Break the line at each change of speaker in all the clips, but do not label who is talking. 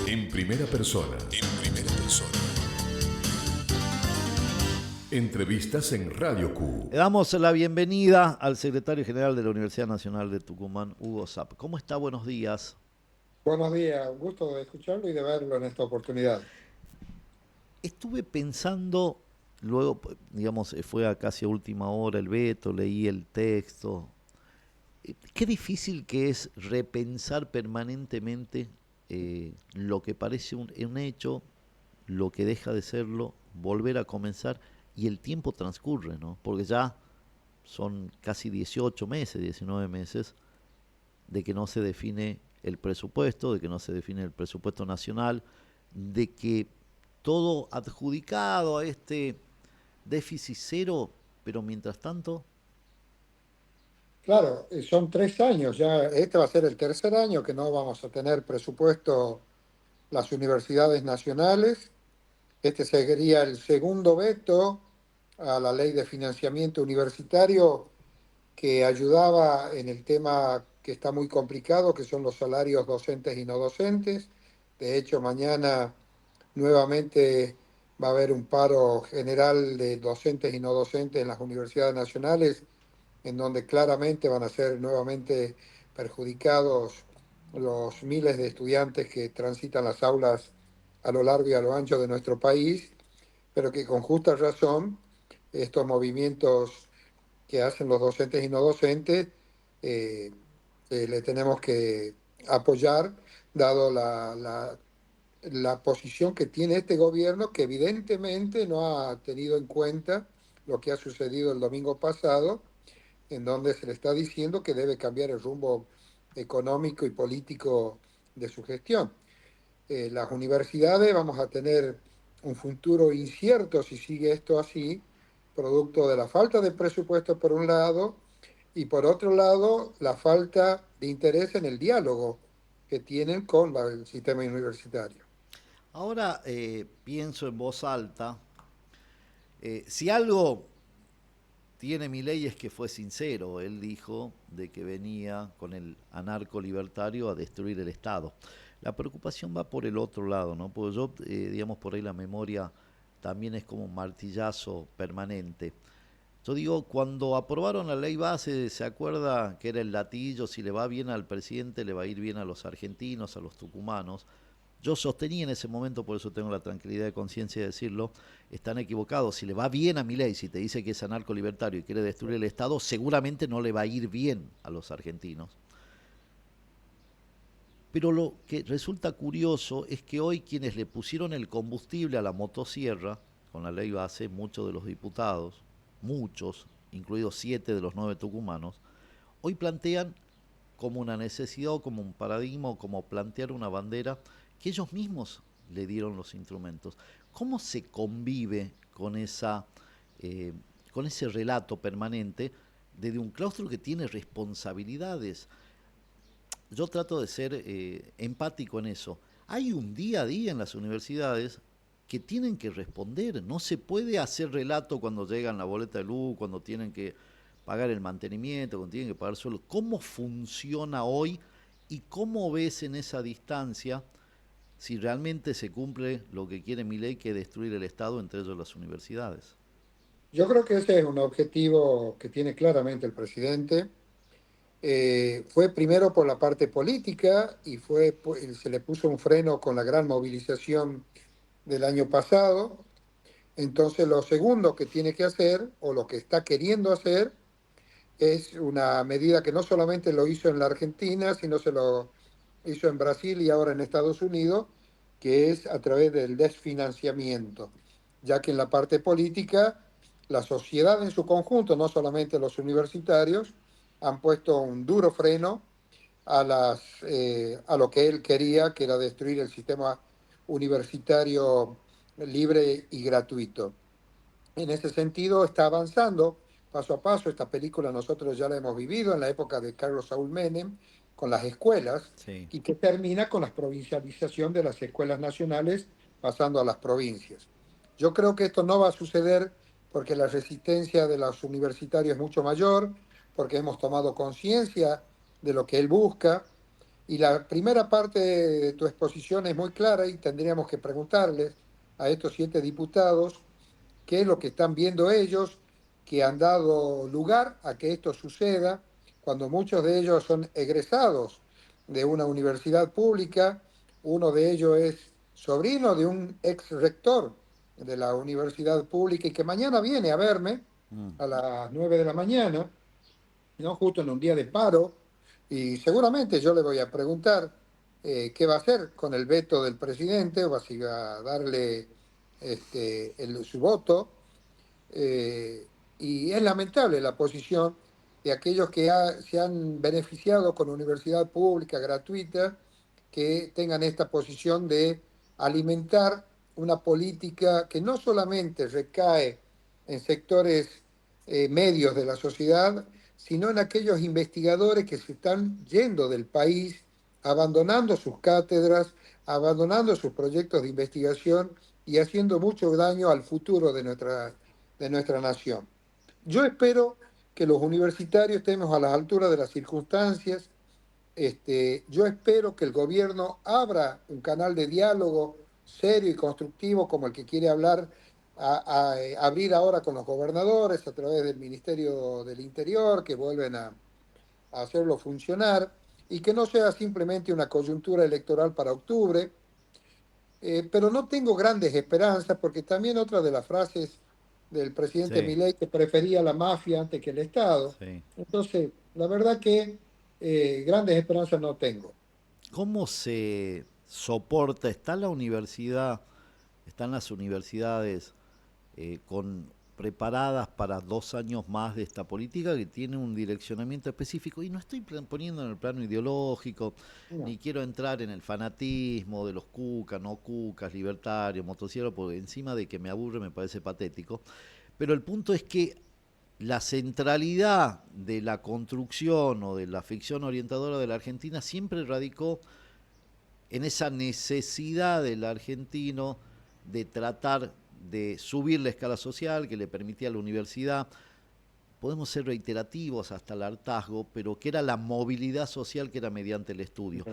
En primera persona. Entrevistas en Radio Q.
Le damos la bienvenida al secretario general de la Universidad Nacional de Tucumán, Hugo Zapp. ¿Cómo está? Buenos días.
Buenos días, un gusto de escucharlo y de verlo en esta oportunidad.
Estuve pensando, luego, digamos, fue a casi a última hora el veto, leí el texto. Qué difícil que es repensar permanentemente lo que parece un hecho, lo que deja de serlo, volver a comenzar y el tiempo transcurre, ¿no? Porque ya son casi 18 meses, 19 meses de que no se define el presupuesto, de que no se define el presupuesto nacional, de que todo adjudicado a este déficit cero, pero mientras tanto.
Claro, son 3 años ya, este va a ser el tercer año que no vamos a tener presupuesto las universidades nacionales. Este sería el segundo veto a la ley de financiamiento universitario que ayudaba en el tema que está muy complicado, que son los salarios docentes y no docentes. De hecho, mañana nuevamente va a haber un paro general de docentes y no docentes en las universidades nacionales, en donde claramente van a ser nuevamente perjudicados los miles de estudiantes que transitan las aulas a lo largo y a lo ancho de nuestro país, pero que con justa razón estos movimientos que hacen los docentes y no docentes eh, le tenemos que apoyar, dado la posición que tiene este gobierno, que evidentemente no ha tenido en cuenta lo que ha sucedido el domingo pasado, en donde se le está diciendo que debe cambiar el rumbo económico y político de su gestión. Las universidades vamos a tener un futuro incierto si sigue esto así, producto de la falta de presupuesto por un lado y por otro lado la falta de interés en el diálogo que tienen con el sistema universitario.
Ahora pienso en voz alta, si algo tiene Milei es que fue sincero. Él dijo de que venía con el anarco libertario a destruir el Estado. La preocupación va por el otro lado, ¿no? Porque yo, digamos, por ahí la memoria también es como un martillazo permanente. Yo digo, cuando aprobaron la ley base, ¿se acuerda que era el latillo? Si le va bien al presidente, le va a ir bien a los argentinos, a los tucumanos. Yo sostenía en ese momento, por eso tengo la tranquilidad de conciencia de decirlo, están equivocados. Si le va bien a Milei, si te dice que es anarco libertario y quiere destruir el Estado, seguramente no le va a ir bien a los argentinos. Pero lo que resulta curioso es que hoy quienes le pusieron el combustible a la motosierra, con la ley base, muchos de los diputados, muchos, incluidos 7 de los 9 tucumanos, hoy plantean como una necesidad o como un paradigma o como plantear una bandera que ellos mismos le dieron los instrumentos. ¿Cómo se convive con ese relato permanente de un claustro que tiene responsabilidades? Yo trato de ser empático en eso. Hay un día a día en las universidades que tienen que responder. No se puede hacer relato cuando llegan la boleta de luz, cuando tienen que pagar el mantenimiento, cuando tienen que pagar sueldo. ¿Cómo funciona hoy y cómo ves en esa distancia si realmente se cumple lo que quiere Milei, que es destruir el Estado, entre ellos las universidades?
Yo creo que ese es un objetivo que tiene claramente el presidente. Fue primero por la parte política y se le puso un freno con la gran movilización del año pasado. Entonces, lo segundo que tiene que hacer, o lo que está queriendo hacer, es una medida que no solamente lo hizo en la Argentina, sino se lo hizo en Brasil y ahora en Estados Unidos, que es a través del desfinanciamiento, ya que en la parte política, la sociedad en su conjunto, no solamente los universitarios, han puesto un duro freno a lo que él quería, que era destruir el sistema universitario libre y gratuito. En ese sentido, está avanzando paso a paso. Esta película nosotros ya la hemos vivido en la época de Carlos Saúl Menem, con las escuelas,
Sí.
y que termina con la provincialización de las escuelas nacionales, pasando a las provincias. Yo creo que esto no va a suceder porque la resistencia de los universitarios es mucho mayor, porque hemos tomado conciencia de lo que él busca. Y la primera parte de tu exposición es muy clara y tendríamos que preguntarles a estos 7 diputados qué es lo que están viendo ellos, que han dado lugar a que esto suceda, cuando muchos de ellos son egresados de una universidad pública, uno de ellos es sobrino de un ex rector de la universidad pública y que mañana viene a verme
Mm.
a las 9 de la mañana, ¿no? Justo en un día de paro, y seguramente yo le voy a preguntar qué va a hacer con el veto del presidente, o si va a darle su voto. Y es lamentable la posición de aquellos que se han beneficiado con universidad pública gratuita, que tengan esta posición de alimentar una política que no solamente recae en sectores medios de la sociedad, sino en aquellos investigadores que se están yendo del país, abandonando sus cátedras, abandonando sus proyectos de investigación y haciendo mucho daño al futuro de nuestra nación. Yo espero que los universitarios estemos a la altura de las circunstancias. Yo espero que el gobierno abra un canal de diálogo serio y constructivo como el que quiere abrir ahora con los gobernadores a través del Ministerio del Interior, que vuelven a hacerlo funcionar, y que no sea simplemente una coyuntura electoral para octubre. Pero no tengo grandes esperanzas porque también otra de las frases del presidente
Sí,
Milei que prefería la mafia antes que el Estado.
sí.
Entonces, la verdad que grandes esperanzas no tengo.
¿Cómo se soporta? ¿Está la universidad, están las universidades preparadas para 2 años más de esta política que tiene un direccionamiento específico? Y no estoy poniendo en el plano ideológico,
No.
ni quiero entrar en el fanatismo de los cucas, no cucas, libertarios, motosierras, porque encima de que me aburre me parece patético. Pero el punto es que la centralidad de la construcción o de la ficción orientadora de la Argentina siempre radicó en esa necesidad del argentino de tratar de subir la escala social que le permitía a la universidad. Podemos ser reiterativos hasta el hartazgo, pero que era la movilidad social que era mediante el estudio.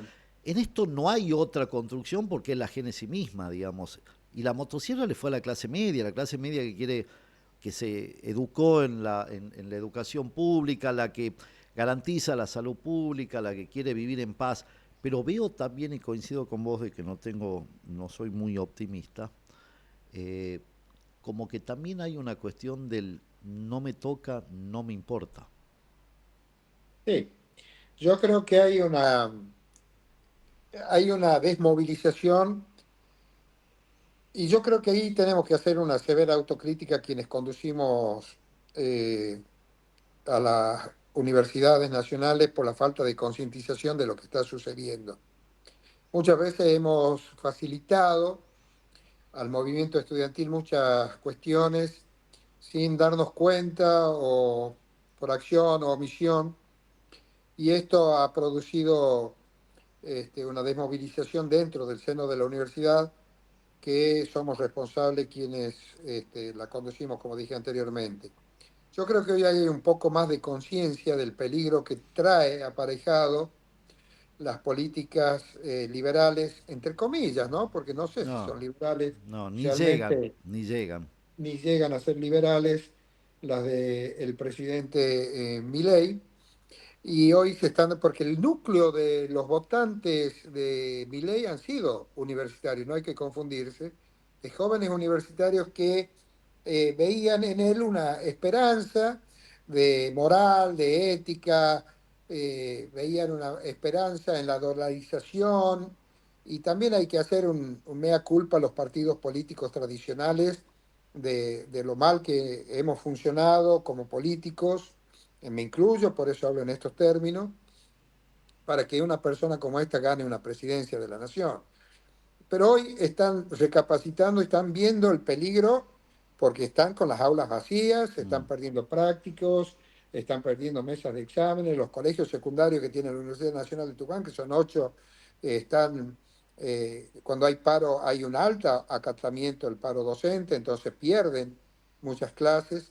En esto no hay otra construcción porque es la génesis misma, digamos. Y la motosierra le fue a la clase media que quiere, que se educó en la educación pública, la que garantiza la salud pública, la que quiere vivir en paz. Pero veo también, y coincido con vos de que no soy muy optimista, eh, como que también hay una cuestión del no me toca, no me importa.
Sí, yo creo que hay una desmovilización y yo creo que ahí tenemos que hacer una severa autocrítica quienes conducimos eh, a las universidades nacionales por la falta de concientización de lo que está sucediendo. Muchas veces hemos facilitado al movimiento estudiantil muchas cuestiones sin darnos cuenta o por acción o omisión, y esto ha producido una desmovilización dentro del seno de la universidad que somos responsables quienes la conducimos, como dije anteriormente. Yo creo que hoy hay un poco más de conciencia del peligro que trae aparejado las políticas liberales, entre comillas, ¿no? Porque no sé si
No,
son liberales
no, ni llegan,
realmente,
ni llegan.
ni llegan a ser liberales las del presidente Milei. Y hoy se están, porque el núcleo de los votantes de Milei han sido universitarios, no hay que confundirse, de jóvenes universitarios que veían en él una esperanza de moral, de ética, veían una esperanza en la dolarización, y también hay que hacer un mea culpa a los partidos políticos tradicionales de lo mal que hemos funcionado como políticos, me incluyo, por eso hablo en estos términos, para que una persona como esta gane una presidencia de la nación. Pero hoy están recapacitando, están viendo el peligro porque están con las aulas vacías, se
Mm.
están perdiendo prácticos, están perdiendo mesas de exámenes, los colegios secundarios que tiene la Universidad Nacional de Tucumán, que son 8, cuando hay paro hay un alto acatamiento del paro docente, entonces pierden muchas clases,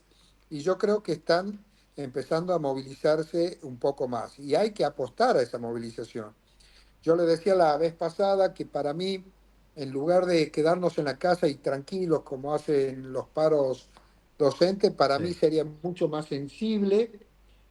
y yo creo que están empezando a movilizarse un poco más y hay que apostar a esa movilización. Yo le decía la vez pasada que para mí, en lugar de quedarnos en la casa y tranquilos como hacen los paros docentes, para mí
Sí.
sería mucho más sensible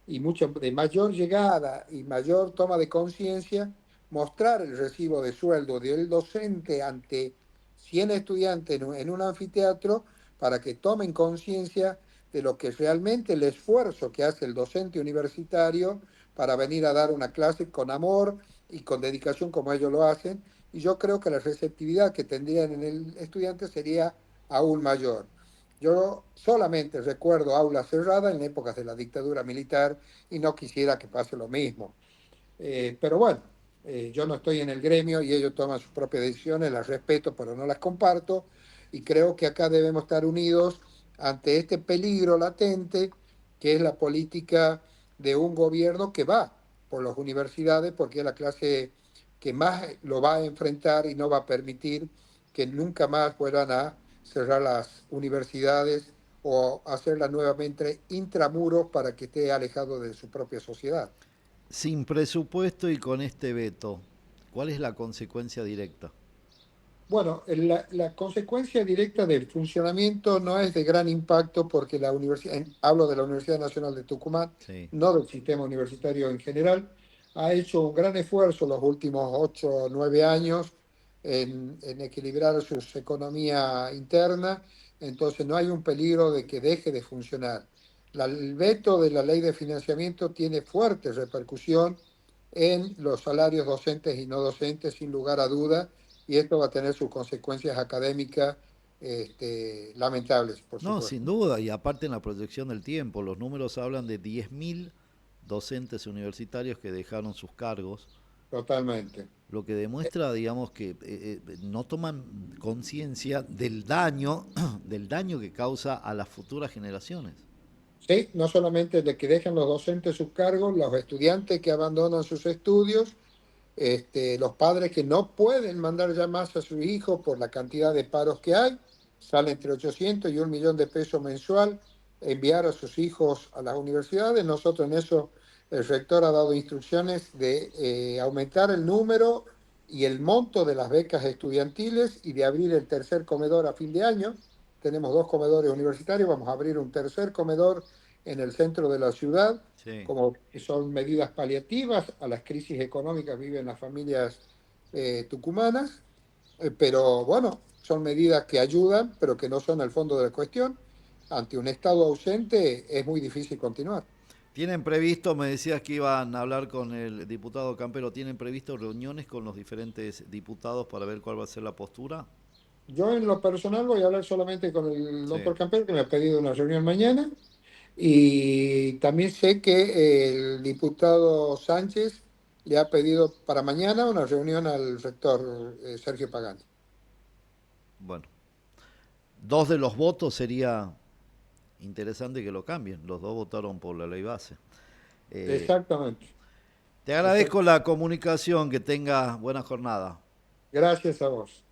y mucho de mayor llegada y mayor toma de conciencia mostrar el recibo de sueldo del docente ante 100 estudiantes en un anfiteatro para que tomen conciencia de lo que es realmente el esfuerzo que hace el docente universitario para venir a dar una clase con amor y con dedicación como ellos lo hacen. Y yo creo que la receptividad que tendrían en el estudiante sería aún mayor. Yo solamente recuerdo aulas cerradas en épocas de la dictadura militar y no quisiera que pase lo mismo. Pero bueno, yo no estoy en el gremio y ellos toman sus propias decisiones, las respeto, pero no las comparto. Y creo que acá debemos estar unidos ante este peligro latente que es la política de un gobierno que va por las universidades porque es la clase que más lo va a enfrentar y no va a permitir que nunca más vuelvan a cerrar las universidades o hacerlas nuevamente intramuros para que esté alejado de su propia sociedad.
Sin presupuesto y con este veto, ¿cuál es la consecuencia directa?
Bueno, la consecuencia directa del funcionamiento no es de gran impacto porque la universidad, hablo de la Universidad Nacional de Tucumán,
Sí.
no del sistema universitario en general, ha hecho un gran esfuerzo los últimos 8 o 9 años en equilibrar su economía interna, entonces no hay un peligro de que deje de funcionar. El veto de la ley de financiamiento tiene fuerte repercusión en los salarios docentes y no docentes, sin lugar a duda, y esto va a tener sus consecuencias académicas lamentables, por
No, sin
supuesto.
duda, y aparte en la proyección del tiempo, los números hablan de 10.000 docentes universitarios que dejaron sus cargos,
Totalmente.
lo que demuestra, digamos, que no toman conciencia del daño, del daño que causa a las futuras generaciones.
Sí, no solamente de que dejan los docentes sus cargos, los estudiantes que abandonan sus estudios, los padres que no pueden mandar ya más a sus hijos por la cantidad de paros que hay, sale entre 800 y 1 millón de pesos mensual enviar a sus hijos a las universidades. Nosotros en eso, el rector ha dado instrucciones de aumentar el número y el monto de las becas estudiantiles y de abrir el tercer comedor a fin de año. Tenemos 2 comedores universitarios, vamos a abrir un tercer comedor en el centro de la ciudad
Sí.
como que son medidas paliativas a las crisis económicas que viven las familias tucumanas, pero bueno, son medidas que ayudan, pero que no son el fondo de la cuestión. Ante un Estado ausente es muy difícil continuar.
¿Tienen previsto, me decías que iban a hablar con el diputado Campero, ¿tienen previsto reuniones con los diferentes diputados para ver cuál va a ser la postura?
Yo en lo personal voy a hablar solamente con el
Sí.
doctor Campero, que me ha pedido una reunión mañana, y también sé que el diputado Sánchez le ha pedido para mañana una reunión al rector Sergio Pagani.
Bueno, dos de los votos sería interesante que lo cambien. Los dos votaron por la ley base. Eh,
Exactamente.
Te agradezco la comunicación, que tenga buena jornada.
Gracias a vos.